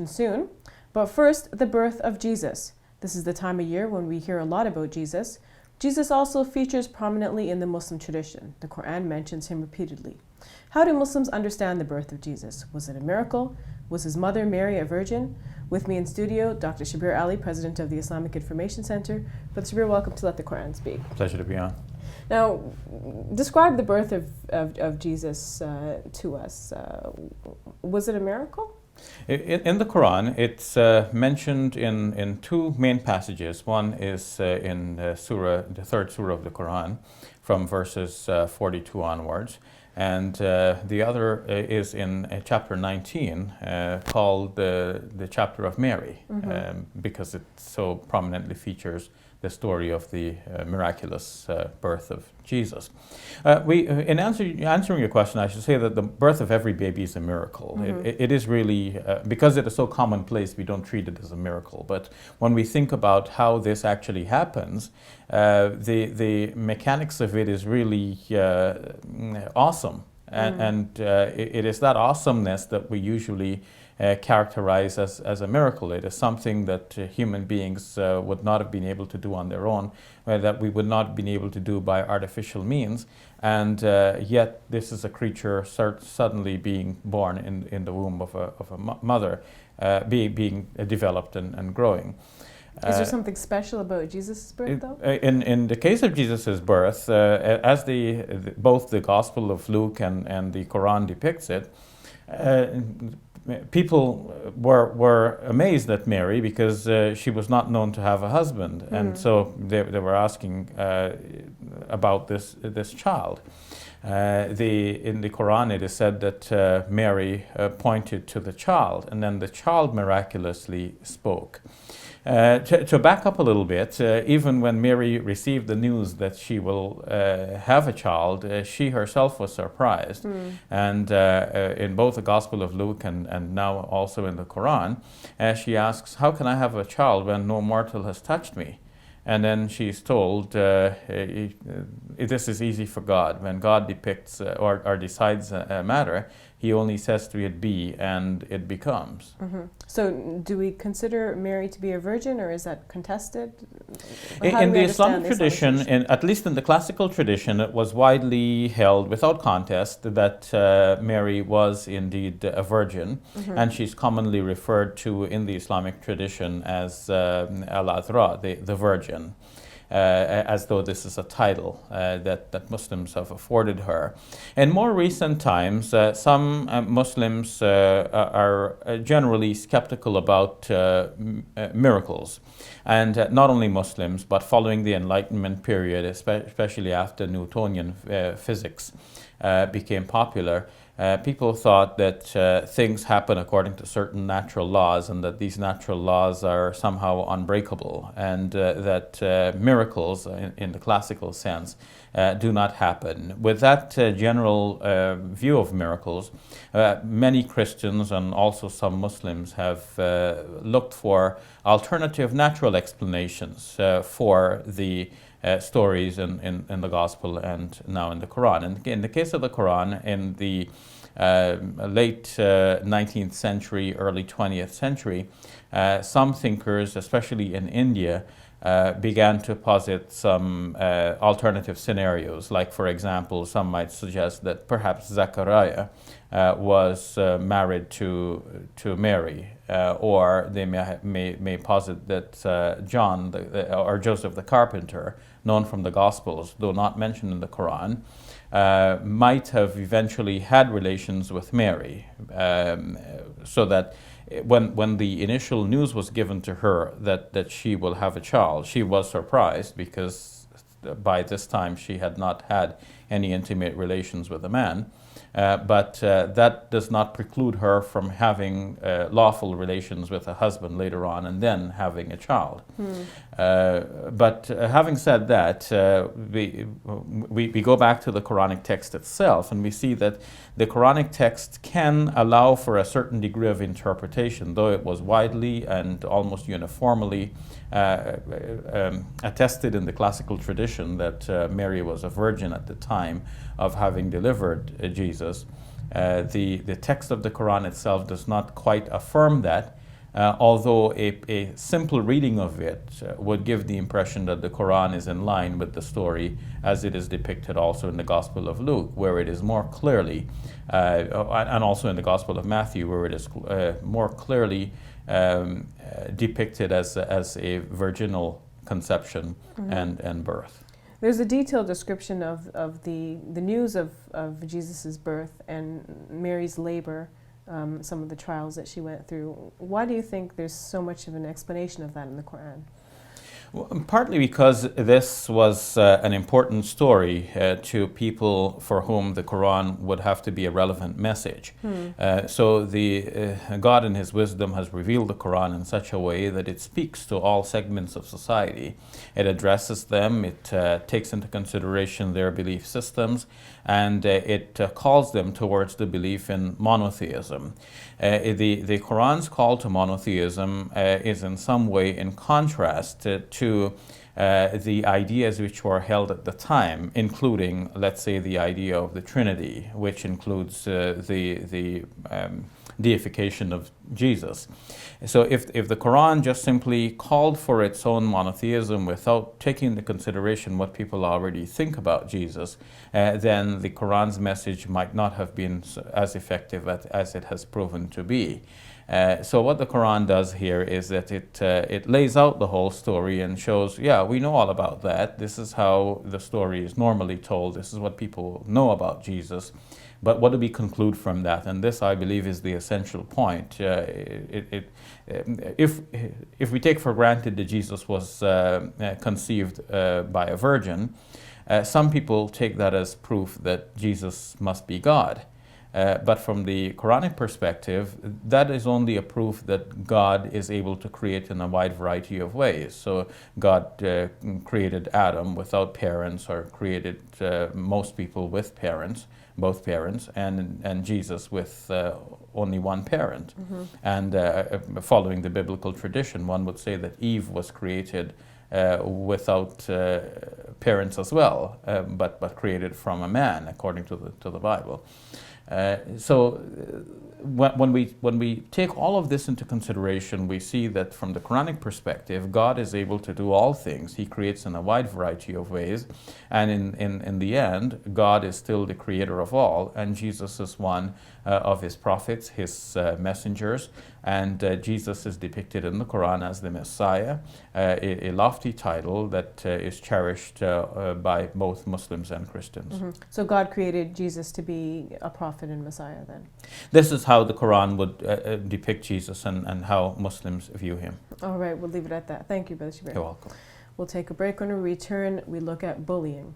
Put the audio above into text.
soon. But first, the birth of Jesus. This is the time of year when we hear a lot about Jesus. Jesus also features prominently in the Muslim tradition. The Qur'an mentions him repeatedly. How do Muslims understand the birth of Jesus? Was it a miracle? Was his mother Mary a virgin? With me in studio, Dr. Shabir Ali, president of the Islamic Information Center. Brother Shabir, welcome to Let the Qur'an Speak. Pleasure to be on. Now, describe the birth of Jesus to us. Was it a miracle? In the Quran, it's mentioned in two main passages. One is in the third surah of the Quran, from verses 42 onwards. And the other is in chapter 19, called the chapter of Mary, because it so prominently features the story of the miraculous birth of Jesus. In answering your question, I should say that the birth of every baby is a miracle. It is really, because it is so commonplace, we don't treat it as a miracle. But when we think about how this actually happens, the mechanics of it is really awesome. And it is that awesomeness that we usually characterize as a miracle. It is something that human beings would not have been able to do on their own, that we would not have been able to do by artificial means, and yet this is a creature suddenly being born in the womb of a mother, being developed and growing. Is there something special about Jesus' birth, though? In the case of Jesus' birth, as both the Gospel of Luke and the Quran depicts it, people were amazed at Mary because she was not known to have a husband, and so they were asking about this child. In the Quran, it is said that Mary pointed to the child, and then the child miraculously spoke. To back up a little bit, even when Mary received the news that she will have a child, she herself was surprised. And in both the Gospel of Luke and now also in the Quran, she asks, "How can I have a child when no mortal has touched me?" And then she's told, this is easy for God. When God depicts or decides a matter, he only says to it be, and it becomes. So do we consider Mary to be a virgin, or is that contested? In the Islamic tradition, at least in the classical tradition, it was widely held without contest that Mary was indeed a virgin, and she's commonly referred to in the Islamic tradition as Al-Azra, the virgin. As though this is a title that Muslims have afforded her. In more recent times, some Muslims are generally skeptical about miracles. And not only Muslims, but following the Enlightenment period, especially after Newtonian physics became popular, people thought that things happen according to certain natural laws, and that these natural laws are somehow unbreakable, and that miracles, in the classical sense, do not happen. With that general view of miracles, many Christians and also some Muslims have looked for alternative natural explanations for the stories in the Gospel and now in the Quran. And in the case of the Quran, in the late 19th century, early 20th century, some thinkers, especially in India, began to posit some alternative scenarios. Like, for example, some might suggest that perhaps Zechariah was married to Mary, or they may posit that John or Joseph the carpenter, known from the Gospels, though not mentioned in the Quran, might have eventually had relations with Mary, so that when the initial news was given to her that she will have a child, she was surprised, because by this time she had not had any intimate relations with a man. But that does not preclude her from having lawful relations with a husband later on, and then having a child. But having said that, we go back to the Quranic text itself, and we see that the Quranic text can allow for a certain degree of interpretation, though it was widely and almost uniformly attested in the classical tradition that Mary was a virgin at the time of having delivered Jesus. The text of the Quran itself does not quite affirm that, although a simple reading of it would give the impression that the Quran is in line with the story as it is depicted also in the Gospel of Luke, where it is more clearly, and also in the Gospel of Matthew, where it is more clearly depicted as a virginal conception and birth. There's a detailed description of the news of Jesus' birth and Mary's labor, some of the trials that she went through. Why do you think there's so much of an explanation of that in the Quran? Well, partly because this was an important story to people for whom the Quran would have to be a relevant message. So God in His wisdom has revealed the Quran in such a way that it speaks to all segments of society. It addresses them, it takes into consideration their belief systems, and it calls them towards the belief in monotheism. The Quran's call to monotheism is in some way in contrast to the ideas which were held at the time, including, let's say, the idea of the Trinity, which includes the deification of Jesus. So if the Quran just simply called for its own monotheism without taking into consideration what people already think about Jesus, then the Quran's message might not have been as effective as it has proven to be. So what the Quran does here is that it lays out the whole story and shows, yeah, we know all about that. This is how the story is normally told. This is what people know about Jesus. But what do we conclude from that? And this, I believe, is the essential point. If we take for granted that Jesus was conceived by a virgin, some people take that as proof that Jesus must be God. But from the Quranic perspective, that is only a proof that God is able to create in a wide variety of ways. So God created Adam without parents, or created most people with parents, both parents, and Jesus with only one parent. And following the biblical tradition, one would say that Eve was created without parents as well, but created from a man, according to the Bible. So when we take all of this into consideration, we see that from the Quranic perspective, God is able to do all things. He creates in a wide variety of ways, and in the end, God is still the creator of all, and Jesus is one of His prophets, His messengers, and Jesus is depicted in the Quran as the Messiah, a lofty title that is cherished by both Muslims and Christians. So God created Jesus to be a prophet and Messiah then? This is how the Quran would depict Jesus and how Muslims view Him. All right, we'll leave it at that. Thank you, Brother Shabir. You're welcome. We'll take a break. When we return, we look at bullying.